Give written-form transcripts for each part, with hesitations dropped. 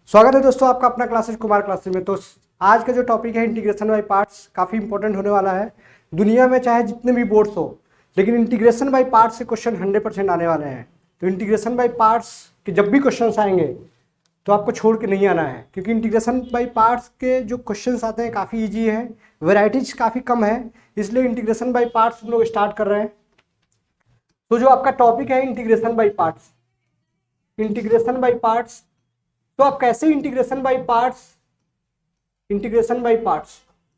स्वागत है दोस्तों आपका अपना क्लासेज कुमार क्लासेज में। तो आज का जो टॉपिक है इंटीग्रेशन बाय पार्ट्स काफ़ी इंपॉर्टेंट होने वाला है। दुनिया में चाहे जितने भी बोर्ड्स हो, लेकिन इंटीग्रेशन बाय पार्ट्स से क्वेश्चन 100% आने वाले हैं। तो इंटीग्रेशन बाय पार्ट्स के जब भी क्वेश्चन आएंगे तो आपको छोड़ के नहीं आना है, क्योंकि इंटीग्रेशन बाय पार्ट्स के जो क्वेश्चन आते हैं काफ़ी ईजी है, वेराइटीज काफ़ी कम है, इसलिए इंटीग्रेशन बाय पार्ट्स हम लोग स्टार्ट कर रहे हैं। तो जो आपका टॉपिक है integration by parts, integration by parts, तो आप कैसे इंटीग्रेशन बाय पार्ट्स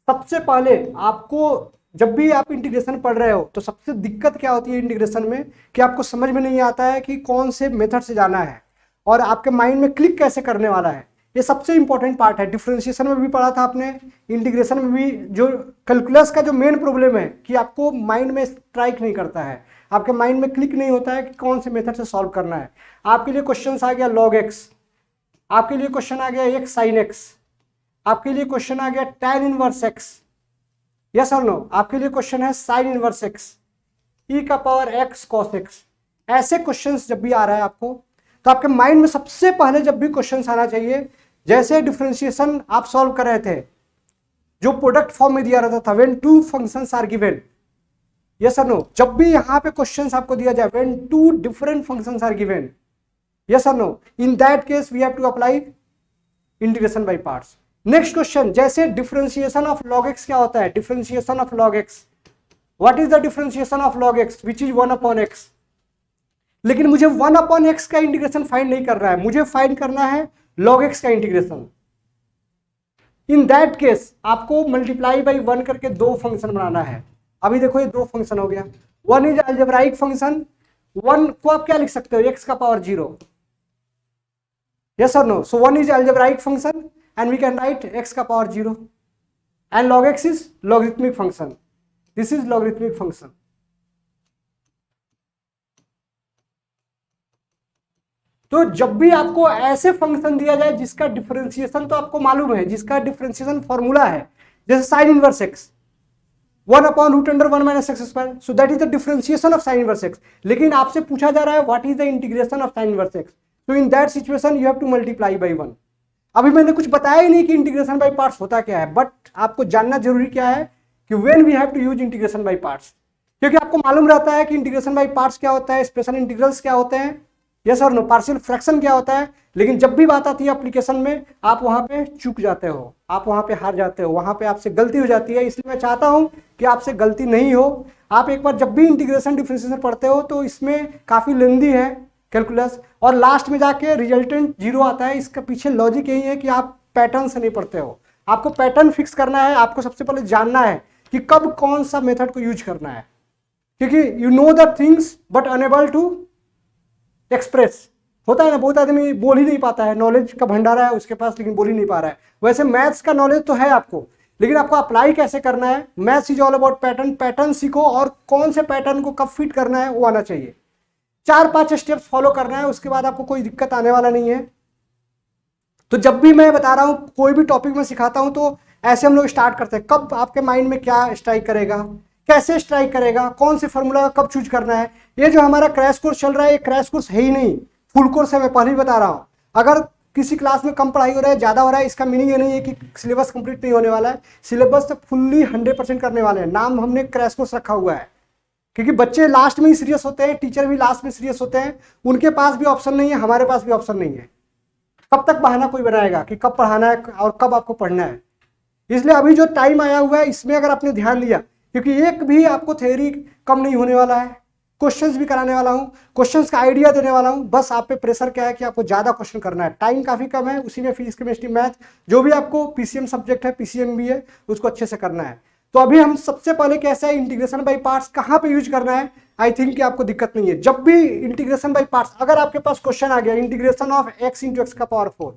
सबसे पहले आपको जब भी आप इंटीग्रेशन पढ़ रहे हो तो सबसे दिक्कत क्या होती है इंटीग्रेशन में कि आपको समझ में नहीं आता है कि कौन से मेथड से जाना है और आपके माइंड में क्लिक कैसे करने वाला है। ये सबसे इंपॉर्टेंट पार्ट है। डिफरेंशिएशन में भी पढ़ा था आपने, इंटीग्रेशन में भी। जो कैलकुलस का जो मेन प्रॉब्लम है कि आपको माइंड में स्ट्राइक नहीं करता है, आपके माइंड में क्लिक नहीं होता है कि कौन से मेथड से सॉल्व करना है। आपके लिए क्वेश्चन आ गया log x, आपके लिए क्वेश्चन आ गया x sin x, आपके लिए क्वेश्चन आ गया tan इनवर्स x, यस और नो। आपके लिए क्वेश्चन है sin इनवर्स x, e का पावर x cos x। ऐसे क्वेश्चंस जब भी आ रहा है आपको, तो आपके माइंड में सबसे पहले जब भी क्वेश्चंस आना चाहिए, जैसे डिफरेंशिएशन आप सॉल्व कर रहे थे, जो प्रोडक्ट फॉर्म में दिया रहता था, when two functions are given, yes और नो। जब भी यहां पे क्वेश्चंस आपको दिया जाए when two different functions are given, yes or no, in that case we have to apply integration by parts. Next question, जैसे differentiation of log x क्या होता है? differentiation of log x, what is the differentiation of log x, which is 1 upon x। लेकिन मुझे 1 upon x का integration find नहीं कर रहा है, मुझे फाइंड करना है log x का इंटीग्रेशन। इन दैट केस आपको मल्टीप्लाई बाई 1 करके दो फंक्शन बनाना है। अभी देखो ये दो फंक्शन हो गया, one is algebraic function, one को आप क्या लिख सकते हो, x का power 0, yes or no। so 1 is algebraic function and we can write x का power 0 and log x is logarithmic function, this is logarithmic function। तो जब भी आपको ऐसे फंक्शन दिया जाए जिसका डिफरेंशिएशन तो आपको मालूम है, जिसका डिफरेंशिएशन फॉर्मूला है, जैसे sine inverse x 1 upon root under 1 minus x square, so that is the differentiation of sine inverse x। लेकिन आपसे पूछा जा रहा है what is the integration of sine inverse x, तो in that situation you have to multiply by 1। अभी मैंने कुछ बताया ही नहीं कि इंटीग्रेशन बाय पार्ट्स होता क्या है, बट आपको जानना जरूरी क्या है कि when we have to use integration by parts, क्योंकि आपको मालूम रहता है कि इंटीग्रेशन बाय पार्ट्स क्या होता है, स्पेशल इंटीग्रल्स क्या होते हैं, यस और नो, पार्शियल फ्रैक्शन क्या होता है। लेकिन जब भी बात आती है एप्लीकेशन में, आप वहां पे चूक जाते हो, आप वहां पे हार जाते हो, वहां पे आपसे गलती हो जाती है। इसलिए मैं चाहता हूं कि आपसे गलती नहीं हो। आप एक बार जब भी इंटीग्रेशन डिफरेंशिएशन पढ़ते हो तो इसमें काफी लेंदी है कैलकुलस, और लास्ट में जाके रिजल्टेंट 0 आता है। इसका पीछे लॉजिक यही है कि आप पैटर्न से नहीं पढ़ते हो, आपको पैटर्न फिक्स करना है। आपको सबसे पहले जानना है कि कब कौन सा मेथड को यूज करना है, क्योंकि you know the things but unable to express. होता है ना, बहुत आदमी बोल ही नहीं पाता है, नॉलेज का भंडारा है उसके पास लेकिन बोल ही नहीं पा रहा है। वैसे मैथ्स का नॉलेज तो है आपको, लेकिन आपको अप्लाई कैसे करना है। Maths is all about pattern, pattern सीखो और कौन से पैटर्न को कब फिट करना है वो आना चाहिए। 4-5 स्टेप्स फॉलो करना है, उसके बाद आपको कोई दिक्कत आने वाला नहीं है। तो जब भी मैं बता रहा हूं, कोई भी टॉपिक में सिखाता हूं, तो ऐसे हम लोग स्टार्ट करते हैं। कब आपके माइंड में क्या स्ट्राइक करेगा, कैसे स्ट्राइक करेगा, कौन से फॉर्मूला कब चूज करना है। ये जो हमारा क्रैश कोर्स चल रहा है, ये क्रैश कोर्स है ही नहीं, फुल कोर्स है। मैं पहले ही बता रहा हूं, अगर किसी क्लास में कम पढ़ाई हो रहा है, ज्यादा हो रहा है, इसका मीनिंग ये नहीं है कि सिलेबस कंप्लीट नहीं होने वाला है। सिलेबस तो फुल्ली 100% करने वाले हैं। नाम हमने क्रैश कोर्स रखा हुआ है, क्योंकि बच्चे लास्ट में ही सीरियस होते हैं, टीचर भी लास्ट में सीरियस होते हैं। उनके पास भी ऑप्शन नहीं है, हमारे पास भी ऑप्शन नहीं है। कब तक बहाना कोई बनाएगा कि कब पढ़ाना है और कब आपको पढ़ना है। इसलिए अभी जो टाइम आया हुआ है, इसमें अगर आपने ध्यान दिया, क्योंकि एक भी आपको थ्योरी कम नहीं होने वाला है, क्वेश्चंस भी कराने वाला हूं, क्वेश्चंस का आइडिया देने वाला हूं। बस आप पे प्रेशर क्या है कि आपको ज्यादा क्वेश्चन करना है, टाइम काफी कम है, उसी में फिजिक्स केमिस्ट्री मैथ जो भी आपको पीसीएम सब्जेक्ट है, पीसीएम भी है, उसको अच्छे से करना है। तो अभी हम सबसे पहले कैसे है इंटीग्रेशन बाय पार्ट्स कहां पे यूज करना है, आई थिंक कि आपको दिक्कत नहीं है। जब भी इंटीग्रेशन बाय पार्ट्स, अगर आपके पास क्वेश्चन आ गया integration of x into x का पावर 4,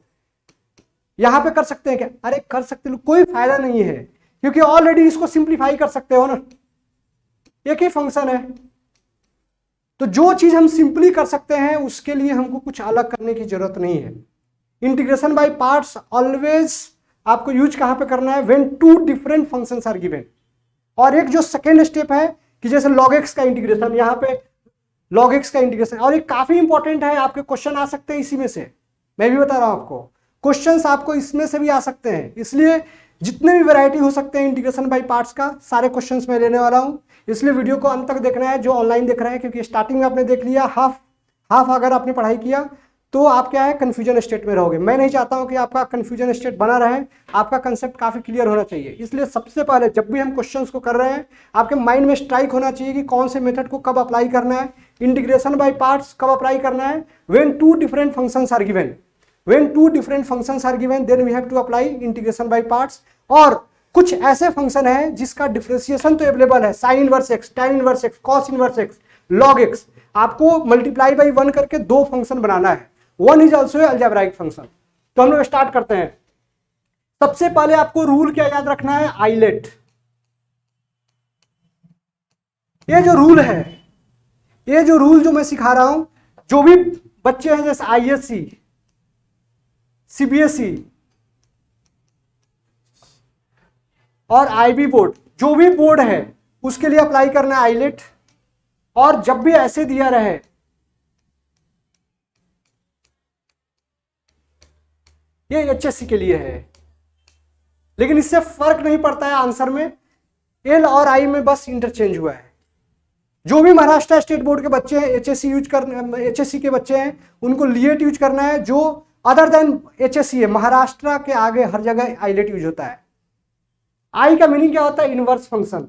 यहां पे कर सकते हैं क्या? अरे कर सकते हो, कोई फायदा नहीं है, क्योंकि ऑलरेडी इसको सिंप्लीफाई कर सकते हो ना, एक ही फंक्शन है। तो जो चीज हम सिंपली कर सकते हैं उसके लिए हमको कुछ अलग करने की जरूरत नहीं है। इंटीग्रेशन बाय पार्ट्स ऑलवेज आपको यूज कहां पे करना है, when two different functions are given. और एक जो सेकेंड स्टेप है कि जैसे log x का इंटीग्रेशन, यहाँ पे log x का इंटीग्रेशन, और ये काफी इंपॉर्टेंट है, आपके क्वेश्चन आ सकते हैं इसी में से। मैं भी बता रहा हूं आपको, क्वेश्चंस आपको इसमें से भी आ सकते हैं, इसलिए जितने भी वैरायटी हो सकते हैं इंटीग्रेशन बाय पार्ट्स का सारे क्वेश्चंस मैं लेने वाला हूं, इसलिए वीडियो को अंत तक देखना है जो ऑनलाइन देख रहे हैं, क्योंकि स्टार्टिंग में आपने देख लिया हाफ अगर आपने पढ़ाई किया तो आप क्या है कंफ्यूजन स्टेट में रहोगे। मैं नहीं चाहता हूं कि आपका कंफ्यूजन स्टेट बना रहे, आपका कंसेप्ट काफी क्लियर होना चाहिए। इसलिए सबसे पहले जब भी हम क्वेश्चंस को कर रहे हैं आपके माइंड में स्ट्राइक होना चाहिए कि कौन से मेथड को कब अप्लाई करना है, इंटीग्रेशन बाय पार्ट्स कब अप्लाई करना है। When two different functions are given, when two different functions are given then we have to apply integration by parts. और कुछ ऐसे फंक्शन है जिसका डिफरेंशिएशन तो अवेलेबल है, sine inverse x, tan inverse x, cos inverse x, log x, आपको multiply by 1 करके दो फंक्शन बनाना है। 1 इज ऑल्सो अलजेब्राइक फंक्शन। तो हम लोग स्टार्ट करते हैं। सबसे पहले आपको रूल क्या याद रखना है, आइलेट। ये जो रूल है, ये जो रूल जो मैं सिखा रहा हूं, जो भी बच्चे हैं जैसे आईएससी, सीबीएसई और आईबी बोर्ड, जो भी बोर्ड है उसके लिए अप्लाई करना है आइलेट। और जब भी ऐसे दिया रहे, ये एचएससी के लिए है, लेकिन इससे फर्क नहीं पड़ता है आंसर में, एल और आई में बस इंटरचेंज हुआ है। जो भी महाराष्ट्र स्टेट बोर्ड के बच्चे हैं एचएससी यूज कर, एचएससी के बच्चे हैं उनको लिएट यूज करना है। जो अदर देन एचएससी है, महाराष्ट्र के आगे हर जगह आइलेट यूज होता है। आई का मीनिंग क्या होता है, इनवर्स फंक्शन।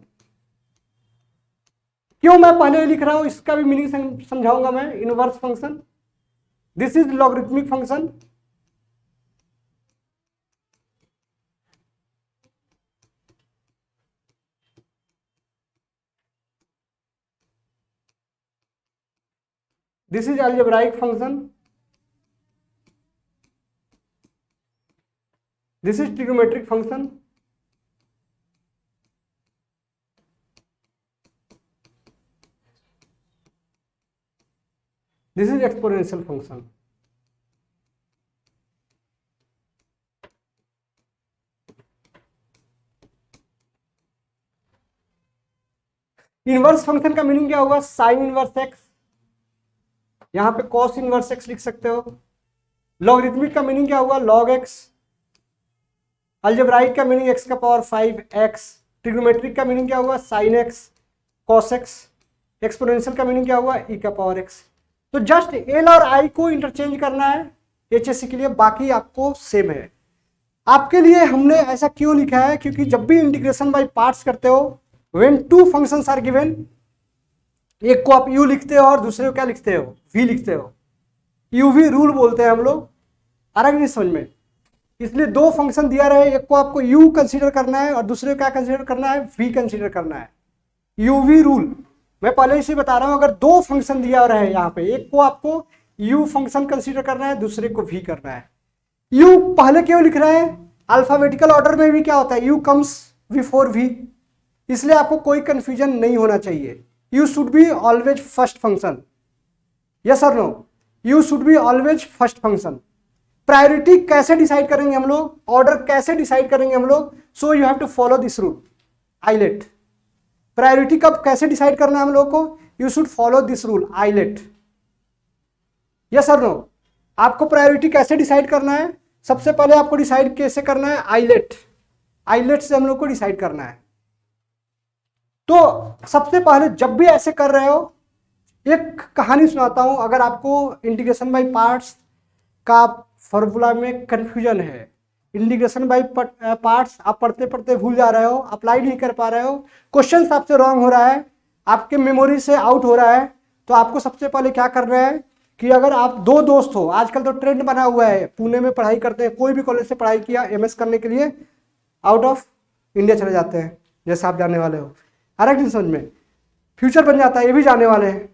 क्यों मैं पहले लिख रहा हूं, इसका भी मीनिंग समझाऊंगा मैं। Inverse function, this is logarithmic function. This is algebraic function, this is trigonometric function, this is exponential function। Inverse function का मीनिंग क्या होगा, साइन इनवर्स एक्स, यहां पे कॉस इनवर्स एक्स लिख सकते हो। लॉगरिथमिक का मीनिंग क्या होगा, लॉग एक्स। अलजेब्राइक का मीनिंग एक्स का पावर 5x। ट्रिग्नोमेट्रिक का मीनिंग क्या होगा, sine x cos x. Exponential का मीनिंग क्या होगा, e का पावर x। तो जस्ट एल और आई को इंटरचेंज करना है एचएससी के लिए, बाकी आपको सेम है। आपके लिए हमने ऐसा क्यों लिखा है, क्योंकि जब भी इंटीग्रेशन बाय पार्ट्स करते हो, when two functions are given, एक को आप u लिखते हो और दूसरे को क्या लिखते हो, v लिखते हो। यूवी रूल बोलते हैं हम लोग, आ रहा है नहीं समझ में। इसलिए दो फंक्शन दिया रहे, एक को आपको u कंसीडर करना है और दूसरे को क्या कंसीडर करना है, v कंसीडर करना है। यूवी रूल मैं पहले इसे बता रहा हूं, अगर दो फंक्शन दिया रहे यहाँ पे, एक को आपको u फंक्शन कंसीडर करना है, दूसरे को v करना है। u पहले क्यों लिख रहे हैं, अल्फाबेटिकल ऑर्डर में भी क्या होता है, u कम्स बिफोर v, इसलिए आपको कोई कंफ्यूजन नहीं होना चाहिए। u should be always first function, yes और no, u should be always first function. Priority कैसे डिसाइड करेंगे हम लोग, ऑर्डर कैसे डिसाइड करेंगे हम लोग, so you have to follow this rule eyelet. Priority कब कैसे डिसाइड करना है हम लोग को, you should follow this rule eyelet, yes और नो। आपको प्रायोरिटी कैसे डिसाइड करना है, सबसे पहले आपको डिसाइड कैसे करना है, आइलेट। आइलेट से हम लोग को डिसाइड करना है। तो सबसे पहले जब भी ऐसे कर रहे हो, एक कहानी सुनाता हूं। अगर आपको इंटीग्रेशन बाय पार्ट्स का फॉर्मूला में कंफ्यूजन है, इंटीग्रेशन बाय पार्ट्स आप पढ़ते पढ़ते भूल जा रहे हो, अप्लाई नहीं कर पा रहे हो, क्वेश्चन आपसे रॉन्ग हो रहा है, आपके मेमोरी से आउट हो रहा है, तो आपको सबसे पहले क्या करना है कि अगर आप दो दोस्त हो, आजकल तो ट्रेंड बना हुआ है, पुणे में पढ़ाई करते हैं, कोई भी कॉलेज से पढ़ाई किया एमएस करने के लिए आउट ऑफ इंडिया चले जाते हैं, जैसे आप जाने वाले हो। अरे समझ में फ्यूचर बन जाता है, ये भी जाने वाले हैं,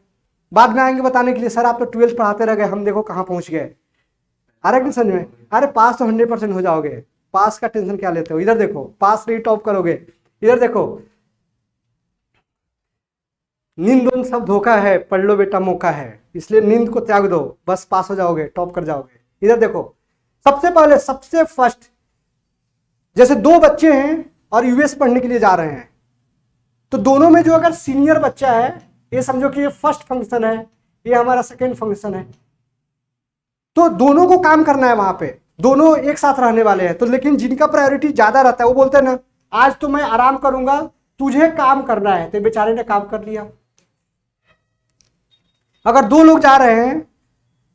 बाद में आएंगे बताने के लिए, सर आप तो 12th पढ़ाते रह गए, हम देखो कहाँ पहुंच गए। अरे समझ में, अरे पास तो 100% हो जाओगे, पास का टेंशन क्या लेते हो। इधर देखो, पास नहीं टॉप करोगे, इधर देखो, नींद उन सब धोखा है, पढ़ लो बेटा मौका है, इसलिए नींद को त्याग दो, बस पास हो जाओगे, टॉप कर जाओगे। इधर देखो, सबसे पहले सबसे फर्स्ट, जैसे दो बच्चे हैं और यूएस पढ़ने के लिए जा रहे हैं, तो दोनों में जो अगर सीनियर बच्चा है, ये समझो कि ये फर्स्ट फंक्शन है, ये हमारा सेकेंड फंक्शन है, तो दोनों को काम करना है वहां पे, दोनों एक साथ रहने वाले हैं। तो लेकिन जिनका प्रायोरिटी ज्यादा रहता है वो बोलते हैं ना आज तो मैं आराम करूंगा, तुझे काम करना है, तो बेचारे ने काम कर लिया। अगर दो लोग जा रहे हैं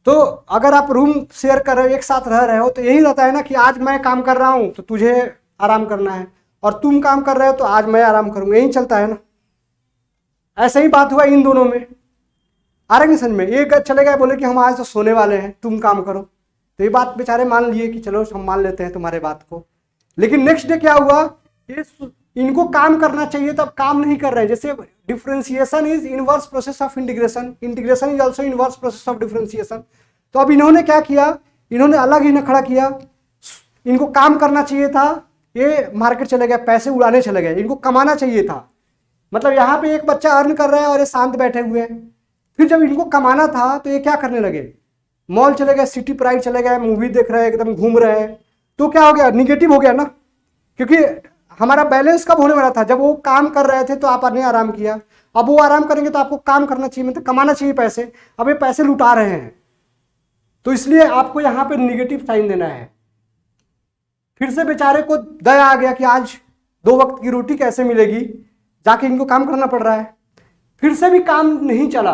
तो अगर आप रूम शेयर कर रहे हो, एक साथ रह रहे हो, तो यही रहता है ना कि आज मैं काम कर रहा हूं तो तुझे आराम करना है, और तुम काम कर रहे हो तो आज मैं आराम करूंगा, यही चलता है ना। ऐसा ही बात हुआ इन दोनों में। आ रहे समझ में? एक चले गए बोले कि हम आज तो सोने वाले हैं, तुम काम करो, तो ये बात बेचारे मान लिए कि चलो हम मान लेते हैं तुम्हारे बात को। लेकिन नेक्स्ट डे क्या हुआ, इनको काम करना चाहिए तब काम नहीं कर रहे हैं। जैसे differentiation is inverse process of integration, integration is also inverse process of differentiation. तो अब इन्होंने क्या किया, इन्होंने अलग ही नखड़ा किया। इनको काम करना चाहिए था, ये मार्केट चले गए, पैसे उड़ाने चले गए। इनको कमाना चाहिए था, मतलब यहाँ पे एक बच्चा अर्न कर रहा है और ये शांत बैठे हुए हैं। फिर जब इनको कमाना था तो ये क्या करने लगे, मॉल चले गए, सिटी प्राइड चले गए, मूवी देख रहे हैं, एकदम घूम रहे हैं। तो क्या हो गया, निगेटिव हो गया ना, क्योंकि हमारा बैलेंस कब होने वाला था, जब वो काम कर रहे थे तो आपने आराम किया। अब वो आराम करेंगे तो आपको काम करना चाहिए, मतलब कमाना चाहिए पैसे। अब ये पैसे लुटा रहे हैं, तो इसलिए आपको यहाँ पे निगेटिव साइन देना है। फिर से बेचारे को दया आ गया कि आज 2 वक्त की रोटी कैसे मिलेगी, जाके इनको काम करना पड़ रहा है। फिर से भी काम नहीं चला,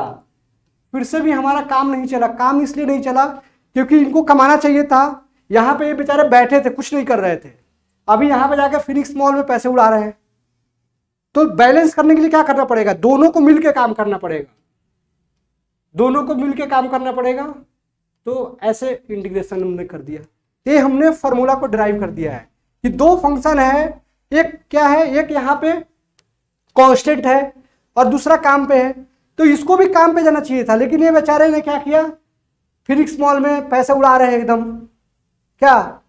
फिर से भी हमारा काम नहीं चला। काम इसलिए नहीं चला क्योंकि इनको कमाना चाहिए था। यहाँ पे ये बेचारे बैठे थे, कुछ नहीं कर रहे थे। अभी यहाँ पे जाकर फिनिक्स मॉल में पैसे उड़ा रहे हैं। तो बैलेंस करने के लिए क्या करना पड़ेगा, दोनों को मिलकर काम करना पड़ेगा, दोनों को मिलकर काम करना पड़ेगा। तो ऐसे इंटीग्रेशन हमने कर दिया, ये हमने फॉर्मूला को ड्राइव कर दिया है कि 2 फंक्शन है, एक क्या है, एक यहाँ पे कांस्टेंट है और दूसरा काम पे है। तो इसको भी काम पे जाना चाहिए था, लेकिन ये बेचारे ने क्या किया, फिनिक्स मॉल में पैसे उड़ा रहे हैं एकदम क्या,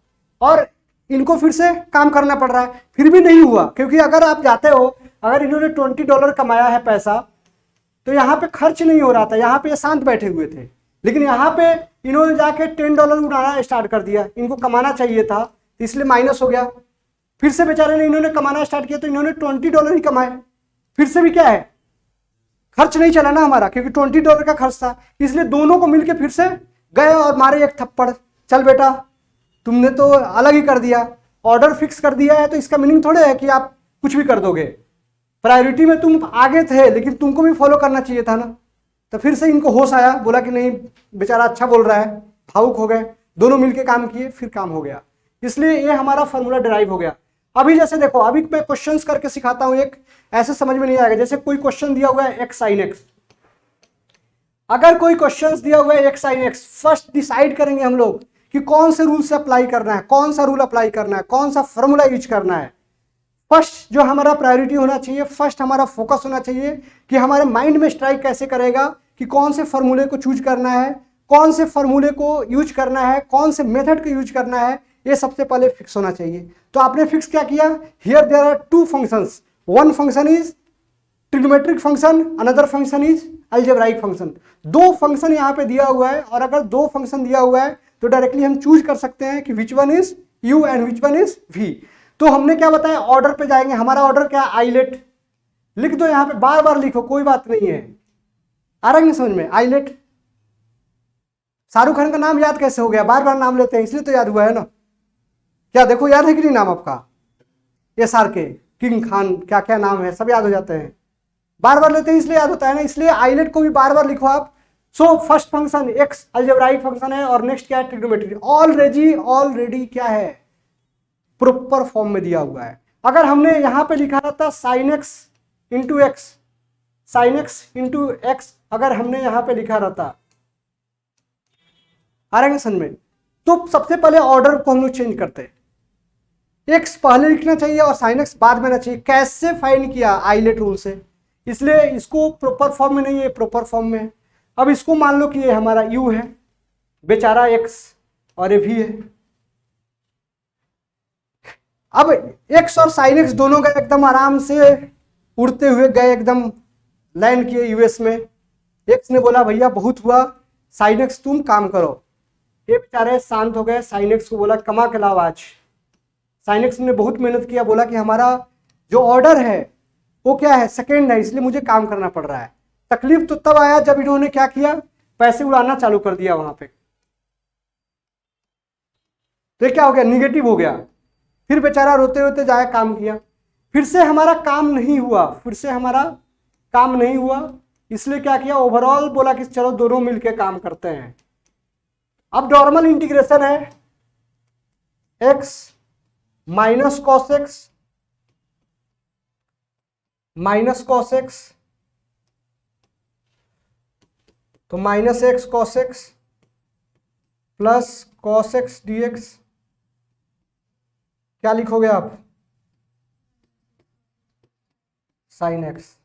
और इनको फिर से काम करना पड़ रहा है। फिर भी नहीं हुआ, क्योंकि अगर आप जाते हो, अगर इन्होंने $20 कमाया है पैसा, तो यहाँ पे खर्च नहीं हो रहा था, यहाँ पे शांत बैठे हुए थे। लेकिन यहाँ पे इन्होंने जाके $10 उड़ाना स्टार्ट कर दिया, इनको कमाना चाहिए था, इसलिए माइनस हो गया। फिर से बेचारे ने, इन्होंने कमाना स्टार्ट किया तो इन्होंने $20 ही कमाए, फिर से भी क्या है, खर्च नहीं चला ना हमारा, क्योंकि $20 का खर्च था। इसलिए दोनों को मिलके फिर से गए और मारे एक थप्पड़, चल बेटा तुमने तो अलग ही कर दिया, ऑर्डर फिक्स कर दिया है, तो इसका मीनिंग थोड़े है कि आप कुछ भी कर दोगे। प्रायोरिटी में तुम आगे थे, लेकिन तुमको भी फॉलो करना चाहिए था ना। तो फिर से इनको होश आया, बोला कि नहीं बेचारा अच्छा बोल रहा है, भावुक हो गए, दोनों मिलके काम किए, फिर काम हो गया। इसलिए ये हमारा फॉर्मूला ड्राइव हो गया। अभी जैसे देखो, अभी मैं क्वेश्चंस करके सिखाता हूं, एक ऐसे समझ में नहीं आएगा। जैसे कोई क्वेश्चन दिया हुआ है x sin x, अगर कोई क्वेश्चन दिया हुआ है x sin x, first decide करेंगे हम लोग कि कौन से रूल से अप्लाई करना है, कौन सा रूल अप्लाई करना है, कौन सा फॉर्मूला यूज करना है। फर्स्ट जो हमारा प्रायोरिटी होना चाहिए, फर्स्ट हमारा फोकस होना चाहिए कि हमारे माइंड में स्ट्राइक कैसे करेगा कि कौन से फॉर्मूले को चूज करना है, कौन से फॉर्मूले को यूज करना है, कौन से मेथड को यूज करना है, ये सबसे पहले फिक्स होना चाहिए। तो आपने फिक्स क्या किया, here there are 2 functions, one function is trigonometric function, another function is algebraic function. 2 function यहाँ पे दिया हुआ है, और अगर 2 फंक्शन दिया हुआ है तो डायरेक्टली हम चूज कर सकते हैं कि which one is u and which one is v। तो हमने क्या बताया, ऑर्डर पे जाएंगे। हमारा ऑर्डर क्या है, आइलेट लिख दो, यहाँ पे बार बार लिखो, कोई बात नहीं है। आ रहा है ना समझ में, आइलेट। शाहरुख खान का नाम याद कैसे हो गया, बार बार नाम लेते हैं इसलिए तो याद हुआ है ना। क्या देखो याद है कि नहीं नाम आपका, SR के, किंग खान, क्या क्या नाम है सब याद हो जाते हैं, बार बार लेते हैं इसलिए याद होता है ना। इसलिए आइलेट को भी बार बार लिखो आप। So first function x algebraic function है, और नेक्स्ट क्या है, ट्रिग्नोमेट्री। ऑलरेडी क्या है, प्रॉपर फॉर्म में दिया हुआ है। अगर हमने यहां पे लिखा रहता sine x into x, sine x into x, अगर हमने यहां पे लिखा रहता, आ रहा है समझ में, तो सबसे पहले ऑर्डर को हम लोग चेंज करते, एक्स पहले लिखना चाहिए और साइन एक्स बाद में ना चाहिए। कैसे फाइंड किया, आइलेट रूल से, इसलिए इसको प्रॉपर फॉर्म में नहीं है, प्रॉपर फॉर्म में है। अब इसको मान लो कि ये हमारा u है, बेचारा x, और ये v है। अब x और sin x दोनों गए एकदम आराम से उड़ते हुए गए, एकदम लैंड किए यूएस में। x ने बोला भैया बहुत हुआ, sin x तुम काम करो। ये बेचारे शांत हो गए, sin x को बोला कमा के लाओ आज। sin x ने बहुत मेहनत किया, बोला कि हमारा जो ऑर्डर है वो क्या है, सेकेंड है, इसलिए मुझे काम करना पड़ रहा है। तकलीफ तो तब आया जब इन्होंने क्या किया, पैसे उड़ाना चालू कर दिया वहां पे। तो ये क्या हो गया, निगेटिव हो गया। फिर बेचारा रोते रोते जाए काम किया, फिर से हमारा काम नहीं हुआ, फिर से हमारा काम नहीं हुआ, इसलिए क्या किया, ओवरऑल बोला कि चलो दोनों मिलके काम करते हैं। अब नॉर्मल इंटीग्रेशन है x minus cos x minus cos x, तो minus x cos x plus cos x d x, क्या लिखोगे आप, साइन एक्स।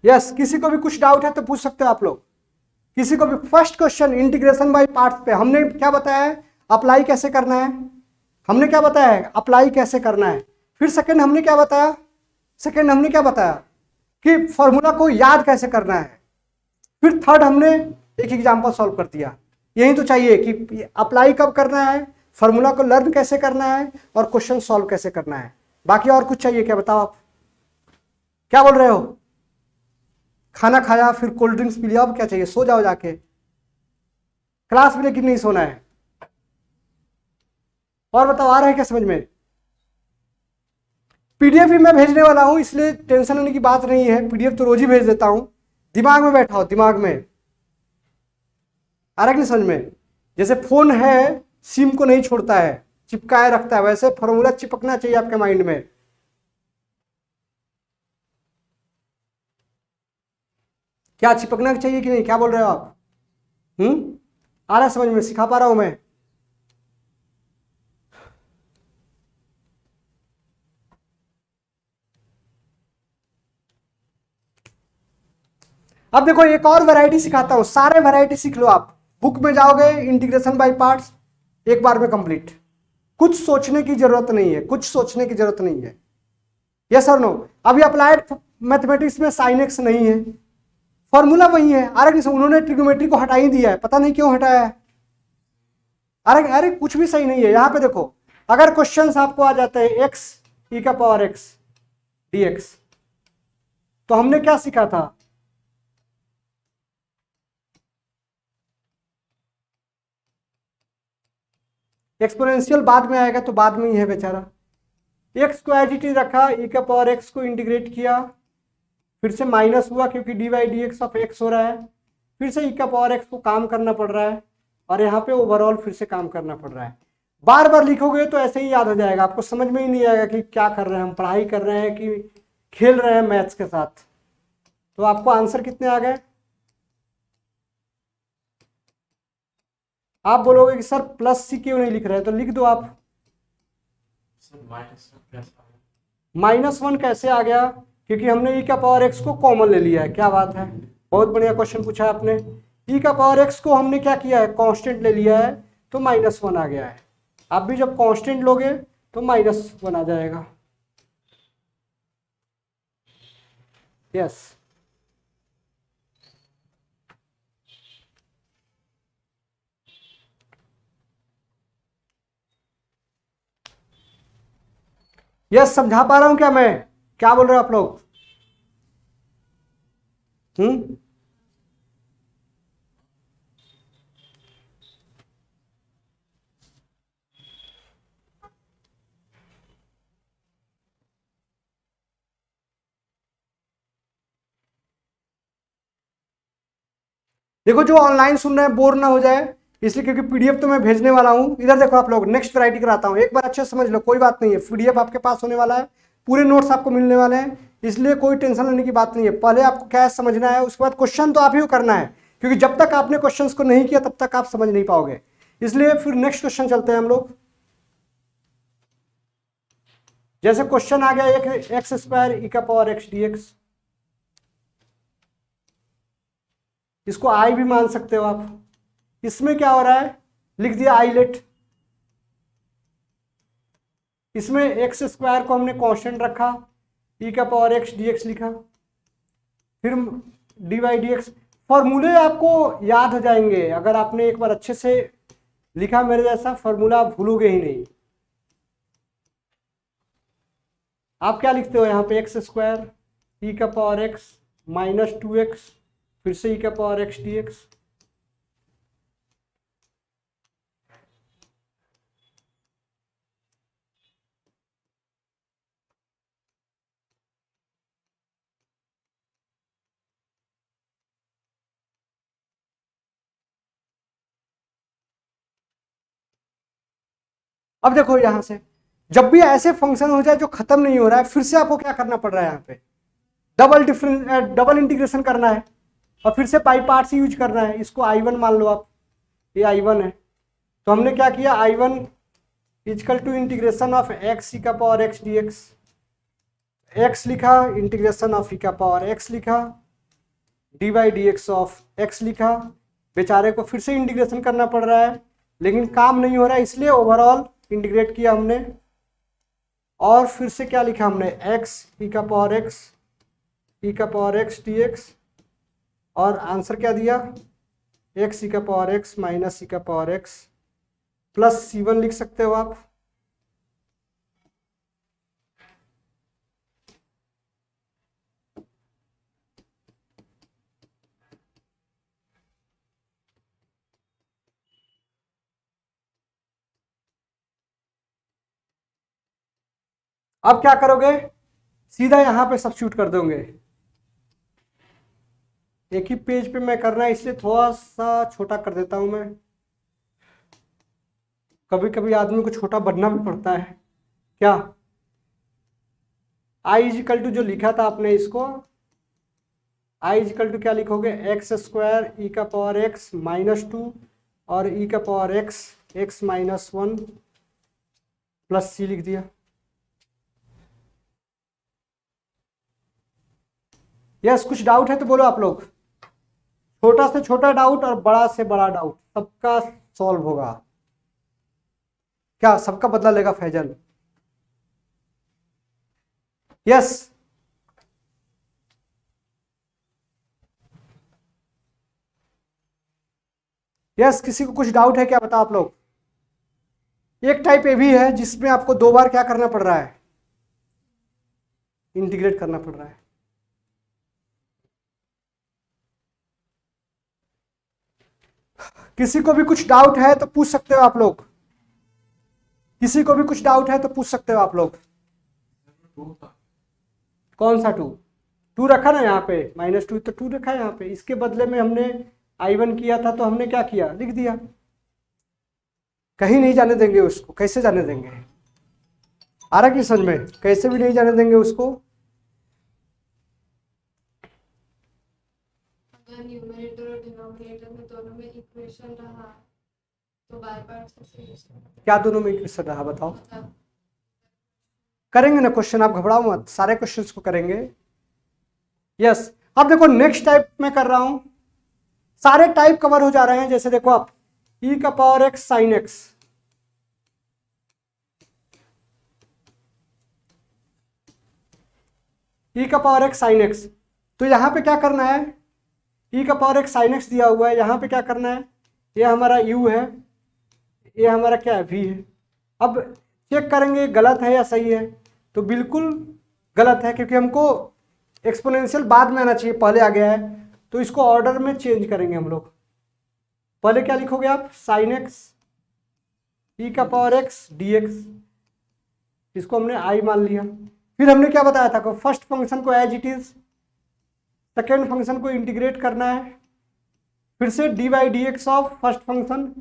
यस, किसी को भी कुछ डाउट है तो पूछ सकते हो आप लोग, किसी को भी। First question integration by parts पे हमने क्या बताया है, अप्लाई कैसे करना है, हमने क्या बताया है, अप्लाई कैसे करना है। फिर सेकंड हमने क्या बताया, सेकंड हमने क्या बताया कि फॉर्मूला को याद कैसे करना है। फिर थर्ड हमने एक एग्जांपल सॉल्व कर दिया। यही तो चाहिए कि अप्लाई कब करना है, फॉर्मूला को लर्न कैसे करना है, और क्वेश्चन सॉल्व कैसे करना है। बाकी और कुछ चाहिए क्या, बताओ आप क्या बोल रहे हो। खाना खाया, फिर कोल्ड ड्रिंक्स पी लिया, अब क्या चाहिए, सो जाओ जाके, क्लास में लेकिन नहीं सोना है। और बताओ, आ रहा है क्या समझ में। पीडीएफ भी मैं भेजने वाला हूं, इसलिए टेंशन लेने की बात नहीं है, पीडीएफ तो रोज ही भेज देता हूं। दिमाग में बैठाओ, दिमाग में आ रहा है कि नहीं समझ में। जैसे फोन है, सिम को नहीं छोड़ता है, चिपकाए रखता है, वैसे फॉर्मूला चिपकना चाहिए आपके माइंड में। क्या चिपकना चाहिए कि नहीं, क्या बोल रहे हो आप। आ रहा है समझ में, सिखा पा रहा हूं मैं। अब देखो एक और वैरायटी सिखाता हूं, सारे वैरायटी सीख लो आप। बुक में जाओगे, इंटीग्रेशन बाय पार्ट्स एक बार में कंप्लीट, कुछ सोचने की जरूरत नहीं है, कुछ सोचने की जरूरत नहीं है। यस और नो। अभी अप्लाइड मैथमेटिक्स में साइन एक्स नहीं है, फॉर्मूला वही है। अरे उन्होंने ट्रिग्नोमेट्री को हटा ही दिया है, पता नहीं क्यों हटाया है। अरे अरे कुछ भी सही नहीं है। यहां पे देखो, अगर क्वेश्चंस आपको आ जाते हैं एक्स ई का पावर एक्स dx, तो हमने क्या सीखा था, एक्सपोनेंशियल बाद में आएगा, तो बाद में ही है बेचारा। एक्स को एज इट इज रखा, ई का पावर एक्स को इंटीग्रेट किया, फिर से माइनस हुआ क्योंकि d y d x of x हो रहा है, फिर से ई का पावर एक्स को काम करना पड़ रहा है, और यहाँ पे ओवरऑल फिर से काम करना पड़ रहा है। बार बार लिखोगे तो ऐसे ही याद हो जाएगा, आपको समझ में ही नहीं आएगा कि क्या कर रहे हैं हम, पढ़ाई कर रहे हैं कि खेल रहे हैं मैथ्स के साथ। तो आपको आंसर कितने आ गए, आप बोलोगे कि सर प्लस सी क्यों नहीं लिख रहे, तो लिख दो आप। -1 कैसे आ गया, क्योंकि हमने ई का पावर एक्स को कॉमन ले लिया है। क्या बात है, बहुत बढ़िया क्वेश्चन पूछा आपने। ई का पावर एक्स को हमने क्या किया है, कांस्टेंट ले लिया है, तो -1 आ गया है। आप भी जब कांस्टेंट लोगे तो -1 आ जाएगा। यस, यस समझा पा रहा हूं क्या मैं, क्या बोल रहे हो आप लोग। हम्म, देखो जो ऑनलाइन सुन रहे हैं बोर ना हो जाए इसलिए, क्योंकि पीडीएफ तो मैं भेजने वाला हूं। इधर देखो आप लोग, नेक्स्ट वैरायटी कराता हूं, एक बार अच्छे से समझ लो, कोई बात नहीं है, पीडीएफ आपके पास होने वाला है, पूरे नोट्स आपको मिलने वाले हैं, इसलिए कोई टेंशन लेने की बात नहीं है। पहले आपको क्या समझना है, उसके बाद क्वेश्चन तो आप ही को करना है, क्योंकि जब तक आपने क्वेश्चन को नहीं किया तब तक आप समझ नहीं पाओगे। इसलिए फिर नेक्स्ट क्वेश्चन चलते हैं हम लोग। जैसे क्वेश्चन आ गया एक एक्स स्क्वायर ई का पावर एक्स dx, इसको आई भी मान सकते हो आप। इसमें क्या हो रहा है, लिख दिया आई लेट, इसमें एक्स स्क्वायर को हमने कांस्टेंट रखा, ई का पावर एक्स dx लिखा, फिर डी वाई डी एक्स। फॉर्मूले आपको याद हो जाएंगे अगर आपने एक बार अच्छे से लिखा, मेरे जैसा फॉर्मूला आप भूलोगे ही नहीं। आप क्या लिखते हो यहाँ पे एक्स स्क्वायर ई का पावर एक्स माइनस 2x फिर से ई का पावर एक्स डी एक्स। अब देखो यहां से जब भी ऐसे फंक्शन हो जाए जो खत्म नहीं हो रहा है, फिर से आपको क्या करना पड़ रहा है, यहाँ पे डबल इंटीग्रेशन करना है और फिर से बाई पार्ट्स यूज करना है। इसको I1 मान लो आप, ये I1 है, तो हमने क्या किया, I1 is equal to integration of x e का power x d x, x लिखा इंटीग्रेशन ऑफ ई का पावर एक्स लिखा d by d x of x लिखा। बेचारे को फिर से इंटीग्रेशन करना पड़ रहा है लेकिन काम नहीं हो रहा है, इसलिए ओवरऑल इंटीग्रेट किया हमने और फिर से क्या लिखा हमने, एक्स ई का पावर एक्स ई का पावर एक्स डी एक्स और आंसर क्या दिया, एक्स ई का पावर एक्स माइनस ई का पावर एक्स प्लस C1 लिख सकते हो आप। अब क्या करोगे, सीधा यहां पे सब्स्टिट्यूट कर दोगे। एक ही पेज पे मैं करना है इसलिए थोड़ा सा छोटा कर देता हूं मैं, कभी कभी आदमी को छोटा बनना भी पड़ता है। क्या आई इजिकल टू जो लिखा था आपने, इसको आई इजिकल टू क्या लिखोगे, एक्स स्क्वायर ई का पावर एक्स माइनस 2 और ई का power x x minus 1 plus c लिख दिया। यस, कुछ डाउट है तो बोलो आप लोग, छोटा से छोटा डाउट और बड़ा से बड़ा डाउट सबका सॉल्व होगा। क्या सबका बदला लेगा फैजल? यस, यस, किसी को कुछ डाउट है क्या, बताओ आप लोग। एक टाइप ये भी है जिसमें आपको 2 बार क्या करना पड़ रहा है, इंटीग्रेट करना पड़ रहा है। किसी को भी कुछ डाउट है तो पूछ सकते हो आप लोग, किसी को भी कुछ डाउट है तो पूछ सकते हो आप लोग। कौन सा 2 रखा ना यहाँ पे, -2 तो 2 रखा है यहाँ पे, इसके बदले में हमने I1 किया था तो हमने क्या किया, लिख दिया। कहीं नहीं जाने देंगे उसको, कैसे जाने देंगे, आ रहा कि समझ में, कैसे भी नहीं जाने देंगे उसको। अगर न्यूमरेटर और डिनोमिनेटर में दोनों में इक्वेशन रहा तो बाय पार्ट्स से क्या दोनों में इक्वेशन रहा बताओ, करेंगे ना क्वेश्चन, आप घबराओ मत, सारे क्वेश्चंस को करेंगे। यस, अब देखो नेक्स्ट टाइप में कर रहा हूं, सारे टाइप कवर हो जा रहे हैं। जैसे देखो आप ई का power x sign x, e का पावर एक्स साइन एक्स, तो यहां पे क्या करना है, ई का पावर एक्स साइन एक्स दिया हुआ है, यहां पे क्या करना है, ये हमारा u है, ये हमारा क्या है v है। अब चेक करेंगे गलत है या सही है, तो बिल्कुल गलत है क्योंकि हमको एक्सपोनेंशियल बाद में आना चाहिए, पहले आ गया है, तो इसको ऑर्डर में चेंज करेंगे हम लोग। पहले क्या लिखोगे आप, साइन एक्स ई का पावर एक्स डी एक्स, इसको हमने आई मान लिया। फिर हमने क्या बताया था, फर्स्ट फंक्शन को as it is, second function को इंटीग्रेट करना है, फिर से d by d x of first function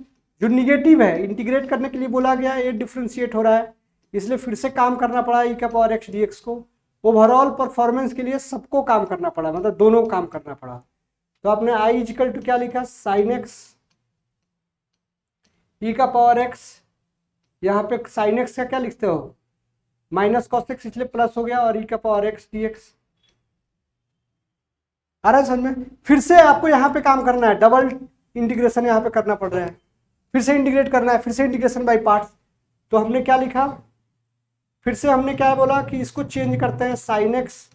जो निगेटिव है, इंटीग्रेट करने के लिए बोला गया, ये डिफ्रेंशिएट हो रहा है इसलिए फिर से काम करना पड़ा ई का पावर एक्स डी एक्स को। ओवरऑल परफॉर्मेंस के लिए सबको काम करना पड़ा, मतलब दोनों काम करना पड़ा। तो आपने आई इजिकल टू क्या लिखा, साइन एक्स ई का पावर एक्स, यहाँ पे साइन एक्स का क्या लिखते हो, माइनस कॉस एक्स, इसलिए प्लस हो गया, और ई का पावर एक्स डी एक्स। आ रहा है समझ में। फिर से आपको यहाँ पे काम करना है, डबल इंटीग्रेशन यहाँ पे करना पड़ रहा है, फिर से इंटीग्रेट करना है, फिर से इंटीग्रेशन बाय पार्ट्स। तो हमने क्या लिखा, फिर से हमने क्या बोला कि इसको चेंज करते हैं, साइन एक्स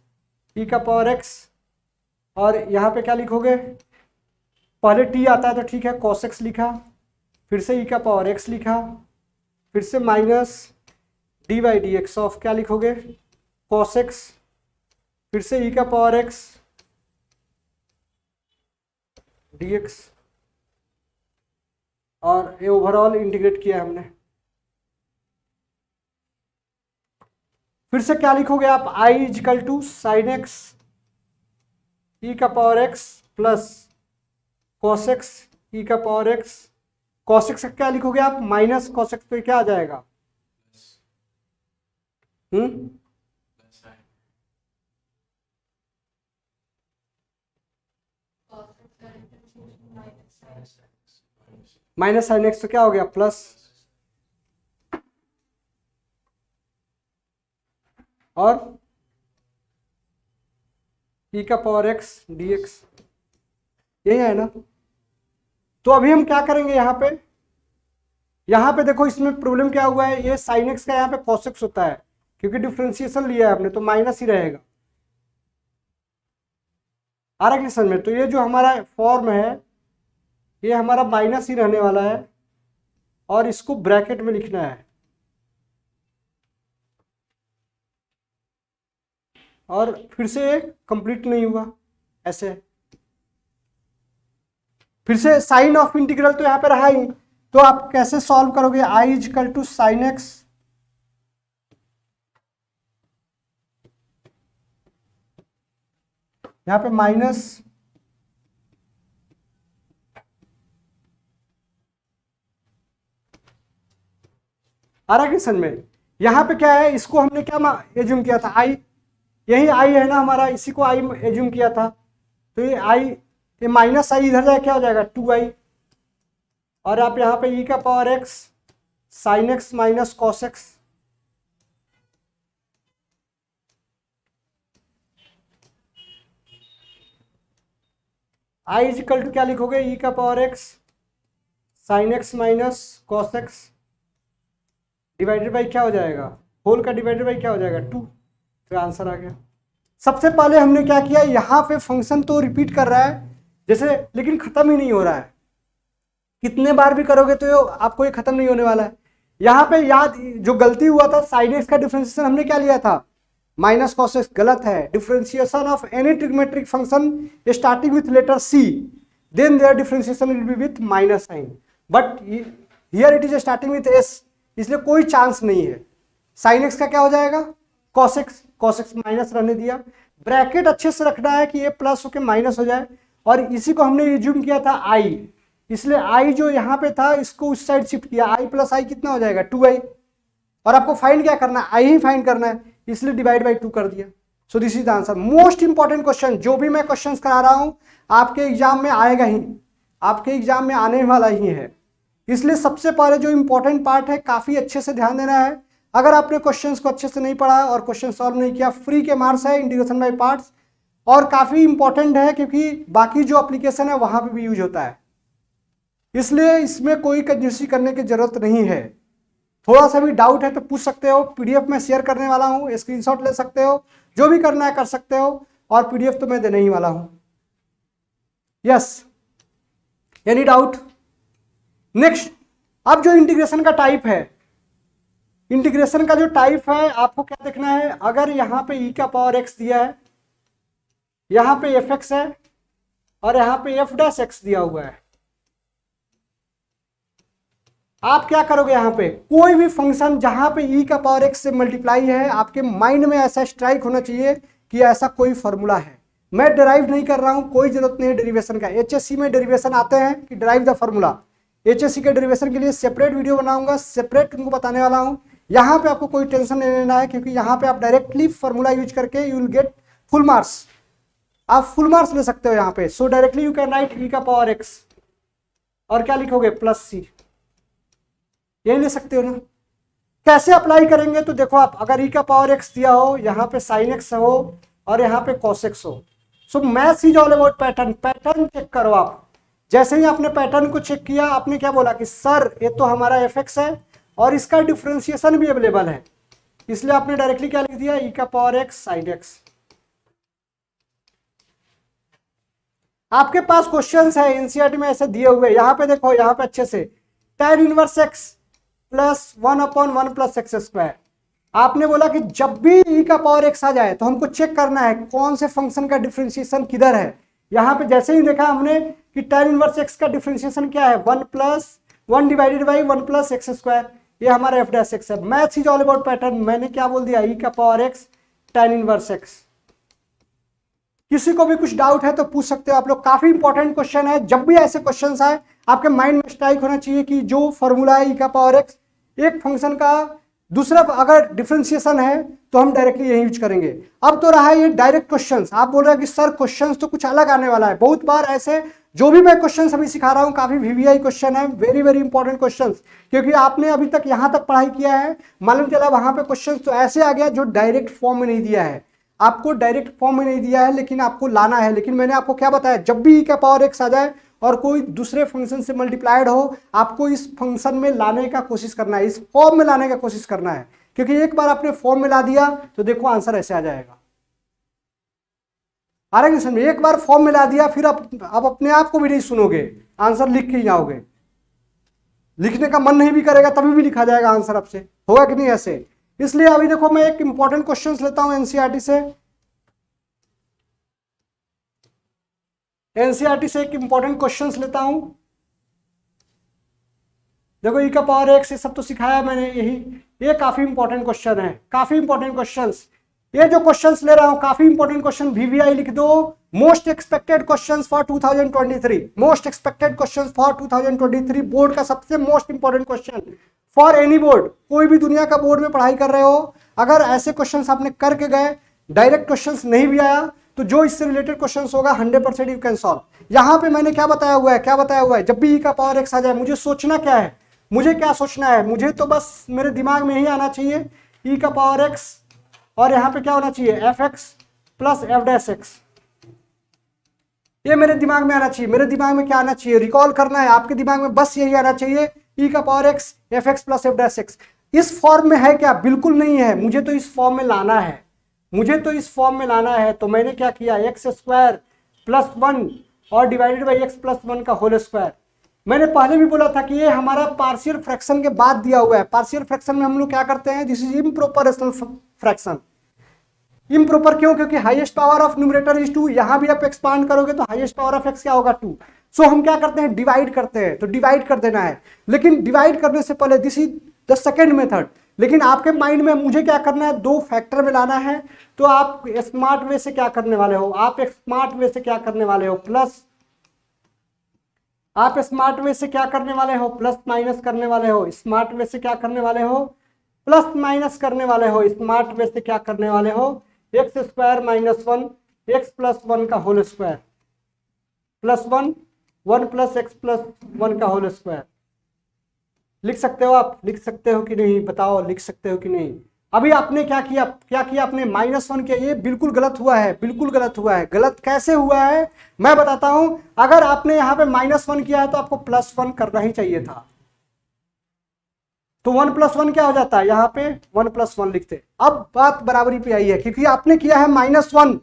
ई का पावर एक्स, और यहाँ पे क्या लिखोगे, पहले टी आता है तो ठीक है, कॉस एक्स लिखा, फिर से ई का पावर एक्स लिखा, फिर से minus D by d x of क्या लिखोगे, cos x, फिर से e का पावर x dx, और ये ओवरऑल इंटीग्रेट किया हमने। फिर से क्या लिखोगे आप, i is equal to sign x e का power x plus cos x e का पावर x। cos x का क्या लिखोगे आप, माइनस cos x, तो क्या आ जाएगा, माइनस साइन एक्स, तो क्या हो गया प्लस, और e का पावर x dx, यही है ना। तो अभी हम क्या करेंगे यहाँ पे देखो, इसमें प्रॉब्लम क्या हुआ है, ये साइन एक्स का यहाँ पे cos x होता है, क्योंकि डिफ्रेंशिएशन लिया है आपने, तो माइनस ही रहेगा। आ रहा है समझ में। तो ये जो हमारा फॉर्म है ये हमारा माइनस ही रहने वाला है, और इसको ब्रैकेट में लिखना है, और फिर से कंप्लीट नहीं हुआ ऐसे। फिर से साइन ऑफ इंटीग्रल तो यहाँ पे रहा ही, तो आप कैसे सॉल्व करोगे, i is equal to sign x यहाँ पे माइनस आ रहा है समझ में। यहाँ पे क्या है, इसको हमने क्या एज्यूम किया था, i, यही i है ना हमारा, इसी को i एज्यूम किया था, तो ये i, ये माइनस i इधर जाए क्या हो जाएगा 2i, और आप यहाँ पे e का power x sine x minus cos x, i is equal to क्या लिखोगे, e का power x sine x minus cos x divided by क्या हो जाएगा, होल का डिवाइडेड बाई क्या हो जाएगा 2, तो आंसर आ गया। सबसे पहले हमने क्या किया, यहाँ पे फंक्शन तो रिपीट कर रहा है जैसे, लेकिन खत्म ही नहीं हो रहा है, कितने बार भी करोगे तो आपको ये खत्म नहीं होने वाला है। यहाँ पे याद जो गलती हुआ था, साइन एक्स का डिफरेंशिएशन हमने क्या लिया था, माइनस कॉस एक्स, गलत है। Differentiation of any trigonometric function starting with letter C, then their differentiation will be with minus sine, but here it is starting with S, इसलिए कोई चांस नहीं है। साइन एक्स का क्या हो जाएगा, कॉस एक्स माइनस रहने दिया, ब्रैकेट अच्छे से रखना है कि ये प्लस होके माइनस हो जाए, और इसी को हमने रिज्यूम किया था आई, इसलिए आई जो यहाँ पे था इसको उस साइड शिफ्ट किया, आई प्लस आई कितना हो जाएगा 2i, और आपको फाइंड क्या करना है, आई ही फाइंड करना है, इसलिए डिवाइड बाई 2 कर दिया। So this is the answer. Most important question, जो भी मैं क्वेश्चन करा रहा हूं आपके एग्जाम में आएगा ही, आपके एग्जाम में आने वाला ही है, इसलिए सबसे पहले जो इंपॉर्टेंट पार्ट है काफी अच्छे से ध्यान देना है। अगर आपने क्वेश्चंस को अच्छे से नहीं पढ़ा और क्वेश्चन सॉल्व नहीं किया, फ्री के मार्क्स है इंटीग्रेशन बाय पार्ट्स, और काफी इंपॉर्टेंट है क्योंकि बाकी जो एप्लीकेशन है वहां पे भी यूज होता है, इसलिए इसमें कोई कंजूसी करने की जरूरत नहीं है। थोड़ा सा भी डाउट है तो पूछ सकते हो, पीडीएफ में शेयर करने वाला हूं, स्क्रीनशॉट ले सकते हो, जो भी करना है कर सकते हो, और पीडीएफ तो मैं देने ही वाला हूं। Yes, any doubt? नेक्स्ट, अब जो इंटीग्रेशन का टाइप है, इंटीग्रेशन का जो टाइप है आपको क्या देखना है, अगर यहाँ पे e का पावर x दिया है, यहाँ पे fx है, और यहाँ पे f डैश x दिया हुआ है, आप क्या करोगे, यहाँ पे कोई भी फंक्शन जहां पे e का पावर x से मल्टीप्लाई है, आपके माइंड में ऐसा स्ट्राइक होना चाहिए कि ऐसा कोई फॉर्मूला है। मैं डिराइव नहीं कर रहा हूं, कोई जरूरत नहीं है डेरिवेशन का, एचएससी में डेरिवेशन आते हैं कि डिराइव द फॉर्मूला, एचएससी के डेरिवेशन के लिए सेपरेट वीडियो बनाऊंगा, सेपरेट तुमको बताने वाला हूं। यहाँ पे आपको कोई टेंशन नहीं लेना है, क्योंकि यहाँ पे आप डायरेक्टली फॉर्मूला यूज करके you will get full marks, आप फुल मार्क्स ले सकते हो यहाँ पे। सो directly you can write e का पावर x, और क्या लिखोगे प्लस सी, यही ले सकते हो ना। कैसे अप्लाई करेंगे, तो देखो आप, अगर e का पावर x दिया हो, यहाँ पे साइन x हो, और यहाँ पे cos x हो, so maths is all about pattern. Pattern check करो आप, जैसे ही आपने पैटर्न को चेक किया, आपने क्या बोला कि सर ये तो हमारा fx है और इसका डिफरेंशिएशन भी अवेलेबल है, इसलिए आपने डायरेक्टली क्या लिख दिया, e का पावर x साइन x। आपके पास क्वेश्चंस है एनसीईआरटी में ऐसे दिए हुए, यहाँ पे देखो, यहाँ पे अच्छे से tan inverse x plus 1/1 plus x square, आपने बोला कि जब भी e का पावर x आ जाए तो हमको चेक करना है कौन से फंक्शन का डिफरेंशिएशन किधर है। यहां पे जैसे ही देखा हमने कि tan इनवर्स x का डिफरेंशिएशन क्या है, 1 divided by 1 plus x square, ये हमारा एफ डैश एक्स है। Maths is all about pattern, मैंने क्या बोल दिया, e का power x tan inverse x। किसी को भी कुछ डाउट है तो पूछ सकते हो आप लोग, काफी इंपॉर्टेंट क्वेश्चन है। जब भी ऐसे क्वेश्चन आए आपके माइंड में स्ट्राइक होना चाहिए कि जो फॉर्मूला है e का पावर x, एक फंक्शन का दूसरा अगर डिफरेंशिएशन है तो हम डायरेक्टली यही यूज करेंगे। अब तो रहा है ये डायरेक्ट क्वेश्चंस, आप बोल रहे हैं कि सर क्वेश्चंस तो कुछ अलग आने वाला है। बहुत बार ऐसे जो भी मैं क्वेश्चंस अभी सिखा रहा हूं काफी वीवीआई क्वेश्चन है, वेरी वेरी इंपॉर्टेंट क्वेश्चंस, क्योंकि आपने अभी तक यहां तक पढ़ाई किया है, मालूम चला वहां पे क्वेश्चंस तो ऐसे आ गया जो डायरेक्ट फॉर्म में नहीं दिया है, आपको डायरेक्ट फॉर्म में नहीं दिया है लेकिन आपको लाना है। लेकिन मैंने आपको क्या बताया, जब भी e का पावर x आ जाए और कोई दूसरे फंक्शन से मल्टीप्लाइड हो, आपको इस फंक्शन में लाने का कोशिश करना है, इस फॉर्म में लाने का कोशिश करना है, क्योंकि एक बार आपने फॉर्म में ला दिया तो देखो आंसर ऐसे आ जाएगा। आ रहा है समझ, एक बार फॉर्म में ला दिया फिर आप अपने आप को भी नहीं सुनोगे, आंसर लिख के ही जाओगे, लिखने का मन नहीं भी करेगा तभी भी लिखा जाएगा आंसर आपसे, होगा कि नहीं ऐसे। इसलिए अभी देखो मैं एक इंपॉर्टेंट क्वेश्चन लेता हूं एनसीईआरटी से, एनसीईआरटी से एक इंपॉर्टेंट क्वेश्चंस लेता हूं। देखो e का पावर x, ये सब तो सिखाया मैंने, यही ये काफी इंपॉर्टेंट क्वेश्चन है, काफी इंपॉर्टेंट क्वेश्चंस। ये जो क्वेश्चंस ले रहा हूं काफी इंपॉर्टेंट क्वेश्चन, वीवीआई लिख दो, most expected questions for 2023, most expected questions for 2023, board का सबसे most important question for any board, कोई भी दुनिया का बोर्ड में पढ़ाई कर रहे हो, अगर ऐसे क्वेश्चंस आपने करके गए, डायरेक्ट क्वेश्चंस नहीं भी आया तो जो इससे रिलेटेड क्वेश्चंस होगा 100% यू कैन सॉल्व। यहां पे मैंने क्या बताया हुआ है, क्या बताया हुआ है, जब भी e का पावर x आ जाए मुझे सोचना क्या है, मुझे क्या सोचना है, मुझे तो बस मेरे दिमाग में ही आना चाहिए e का पावर x और यहां पे क्या होना चाहिए F x plus F dash x, ये मेरे दिमाग में आना चाहिए। मेरे दिमाग में क्या आना चाहिए, रिकॉल करना है, आपके दिमाग में बस यही आना चाहिए e का power x F x plus F dash x. इस फॉर्म में है क्या, बिल्कुल नहीं है, मुझे तो इस फॉर्म में लाना है, मुझे तो इस फॉर्म में लाना है। तो मैंने क्या किया, एक्स स्क्वायर प्लस 1 और डिवाइडेड बाई एक्स प्लस 1 का होल स्क्वायर। मैंने पहले भी बोला था कि ये हमारा पार्शियल फ्रैक्शन के बाद दिया हुआ है। पार्शियल फ्रैक्शन में हम लोग क्या करते हैं, this is improper rational fraction. Improper क्यों, क्योंकि highest power of numerator is 2, यहां भी आप एक्सपांड करोगे तो हाईएस्ट पावर ऑफ एक्स क्या होगा 2। सो हम क्या करते हैं, डिवाइड करते हैं, तो डिवाइड कर देना है, लेकिन डिवाइड करने से पहले this is the second method. लेकिन आपके माइंड में मुझे क्या करना है, दो फैक्टर में लाना है, तो आप स्मार्ट वे से क्या करने वाले हो, आप स्मार्ट वे से क्या करने वाले हो, प्लस, आप स्मार्ट वे से क्या करने वाले हो, प्लस माइनस करने वाले हो, स्मार्ट वे से क्या करने वाले हो, प्लस माइनस करने वाले हो, स्मार्ट वे से क्या करने वाले हो, x square minus 1 x plus 1 का whole square plus 1 plus x plus 1 का होल स्क्वायर। लिख सकते हो आप, लिख सकते हो कि नहीं, बताओ लिख सकते हो कि नहीं। अभी आपने क्या किया, आपने -1 किया, ये बिल्कुल गलत हुआ है, बिल्कुल गलत हुआ है। गलत कैसे हुआ है मैं बताता हूं। अगर आपने यहां पे -1 किया है तो आपको +1 करना ही चाहिए था, तो 1 + 1 क्या हो जाता है, यहाँ पे 1 + 1 लिखते। अब बात बराबरी पे आई है, क्योंकि आपने किया है -1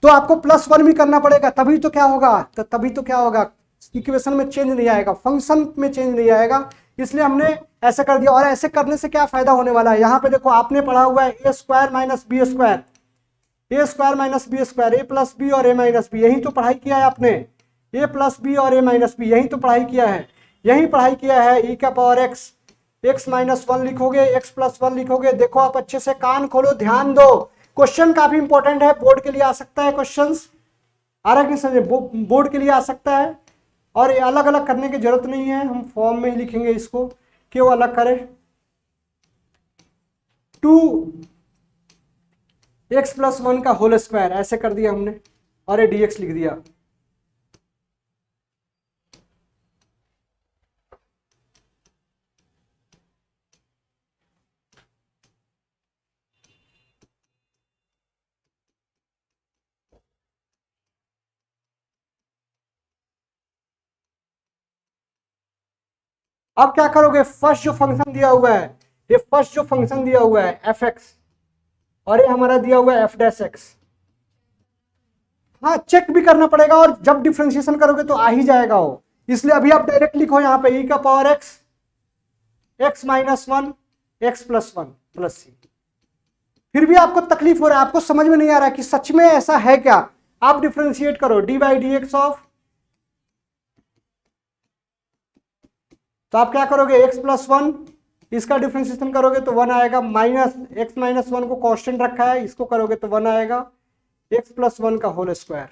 तो आपको +1 भी करना पड़ेगा, तभी तो क्या होगा, तभी तो क्या होगा, इक्वेशन में चेंज नहीं आएगा, फंक्शन में चेंज नहीं आएगा, इसलिए हमने ऐसे कर दिया। और ऐसे करने से क्या फायदा होने वाला है, यहाँ पे देखो आपने पढ़ा हुआ है a square minus b square, a square minus b square, a plus b और ए माइनस बी, यही तो पढ़ाई किया है आपने, ए प्लस बी और ए माइनस बी, यही तो पढ़ाई किया है, यही पढ़ाई किया है। e का पावर x, x - 1 लिखोगे, x + 1 लिखोगे। देखो आप अच्छे से कान खोलो, ध्यान दो, क्वेश्चन काफी इंपॉर्टेंट है, बोर्ड के लिए आ सकता है क्वेश्चन, आ रहा है कि समझे, बोर्ड के लिए आ सकता है। और ये अलग अलग करने की जरूरत नहीं है, हम फॉर्म में ही लिखेंगे इसको, क्यों अलग करें। 2x + 1 का होल स्क्वायर ऐसे कर दिया हमने, और ये dx लिख दिया। अब क्या करोगे, फर्स्ट जो फंक्शन दिया हुआ है, ये फर्स्ट जो फंक्शन दिया हुआ है एफ एक्स, और ये हमारा दिया हुआ है एफ डैश एक्स, हाँ चेक भी करना पड़ेगा, और जब डिफरेंशिएशन करोगे तो आ ही जाएगा वो, इसलिए अभी आप डायरेक्ट लिखो यहाँ पे e का power x, x - 1 x + 1 + c, फिर भी आपको तकलीफ हो रहा है, आपको समझ में नहीं आ रहा है कि सच में ऐसा है क्या, आप डिफरेंशिएट करो D by d x of, तो आप क्या करोगे x प्लस वन, इसका डिफरेंशिएशन करोगे तो 1 आएगा, माइनस एक्स माइनस वन को कांस्टेंट रखा है, इसको करोगे तो 1 आएगा, x प्लस वन का होल स्क्वायर।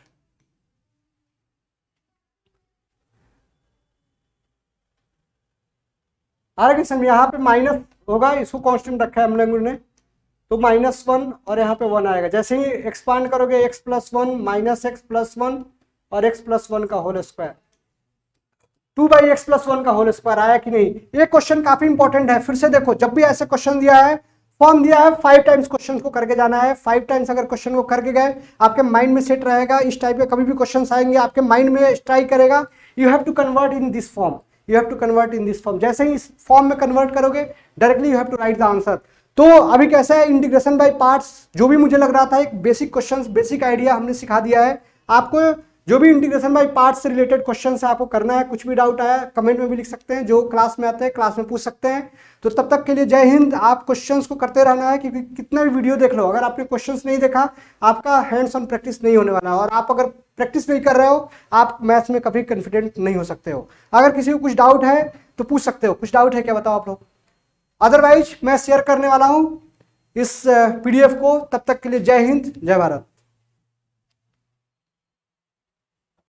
आ रहा है समझ, यहाँ पे माइनस होगा, इसको कांस्टेंट रखा है हम लोगों ने, तो -1 और यहाँ पे 1 आएगा। जैसे ही एक्सपांड करोगे x plus one minus x plus one और x प्लस वन का whole square, 2/x plus one का होल स्क्वायर आया कि नहीं। ये क्वेश्चन काफी इंपॉर्टेंट है। फिर से देखो, जब भी ऐसे क्वेश्चन दिया है, फॉर्म दिया है, 5 टाइम्स क्वेश्चन को करके जाना है। 5 टाइम्स अगर क्वेश्चन को करके गए, आपके माइंड में सेट रहेगा। इस टाइप के कभी भी क्वेश्चन आएंगे, आपके माइंड में स्ट्राइक करेगा, you have to convert in this form, you have to convert in this form. जैसे ही इस फॉर्म में कन्वर्ट करोगे, directly you have to write the answer. तो अभी कैसा है, इंटीग्रेशन बाय पार्ट्स, जो भी मुझे लग रहा था एक बेसिक क्वेश्चंस, बेसिक आइडिया हमने सिखा दिया है आपको। जो भी इंटीग्रेशन बाय पार्ट्स से रिलेटेड क्वेश्चन है आपको करना है। कुछ भी डाउट आया कमेंट में भी लिख सकते हैं, जो क्लास में आते हैं क्लास में पूछ सकते हैं। तो तब तक के लिए जय हिंद। आप क्वेश्चंस को करते रहना है, क्योंकि कितना भी वीडियो देख लो, अगर आपने क्वेश्चंस नहीं देखा, आपका हैंड्स ऑन प्रैक्टिस नहीं होने वाला है। और आप अगर प्रैक्टिस नहीं कर रहे हो, आप मैथ्स में कभी कॉन्फिडेंट नहीं हो सकते हो। अगर किसी को कुछ डाउट है तो पूछ सकते हो। कुछ डाउट है क्या, बताओ आप लोग। अदरवाइज मैं शेयर करने वाला हूं इस PDF को। तब तक के लिए जय हिंद, जय भारत।